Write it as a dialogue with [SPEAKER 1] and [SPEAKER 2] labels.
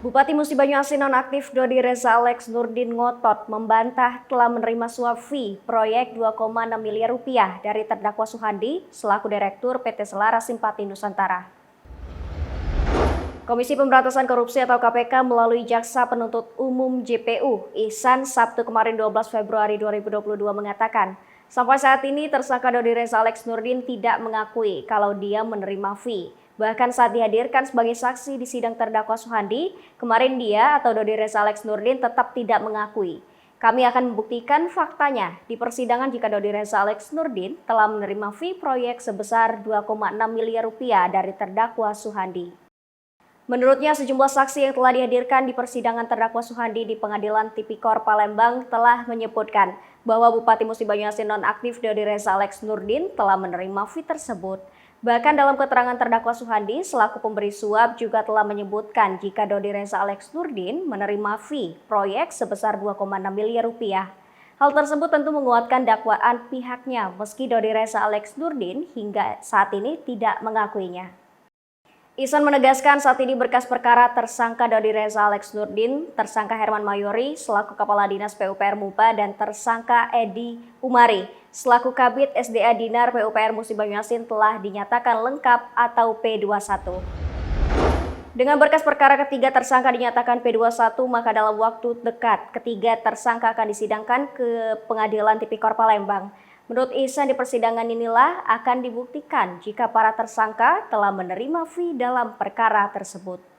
[SPEAKER 1] Bupati Musi Banyuasin nonaktif Dodi Reza Alex Nurdin ngotot membantah telah menerima suap fee proyek 2,6 miliar rupiah dari terdakwa Suhandi selaku Direktur PT Selara Simpati Nusantara. Komisi Pemberantasan Korupsi atau KPK melalui Jaksa Penuntut Umum JPU Ihsan Sabtu kemarin 12 Februari 2022 mengatakan, sampai saat ini tersangka Dodi Reza Alex Nurdin tidak mengakui kalau dia menerima fee. Bahkan saat dihadirkan sebagai saksi di sidang terdakwa Suhandi, kemarin dia atau Dodi Reza Alex Nurdin tetap tidak mengakui. Kami akan membuktikan faktanya di persidangan jika Dodi Reza Alex Nurdin telah menerima fee proyek sebesar 2,6 miliar rupiah dari terdakwa Suhandi. Menurutnya, sejumlah saksi yang telah dihadirkan di persidangan terdakwa Suhandi di Pengadilan Tipikor Palembang telah menyebutkan bahwa Bupati Musi Banyuasin nonaktif Dodi Reza Alex Nurdin telah menerima fee tersebut. Bahkan dalam keterangan terdakwa Suhandi selaku pemberi suap juga telah menyebutkan jika Dodi Reza Alex Nurdin menerima fee proyek sebesar 2,6 miliar rupiah. Hal tersebut tentu menguatkan dakwaan pihaknya meski Dodi Reza Alex Nurdin hingga saat ini tidak mengakuinya. Ihsan menegaskan saat ini berkas perkara tersangka Dodi Reza Alex Nurdin, tersangka Herman Mayori selaku Kepala Dinas PUPR MUPA dan tersangka Edi Umari selaku Kabid SDA Dinar PUPR Musi Banyuasin telah dinyatakan lengkap atau P21. Dengan berkas perkara ketiga tersangka dinyatakan P21, maka dalam waktu dekat ketiga tersangka akan disidangkan ke Pengadilan Tipikor Palembang. Menurut Ihsan, di persidangan inilah akan dibuktikan jika para tersangka telah menerima fee dalam perkara tersebut.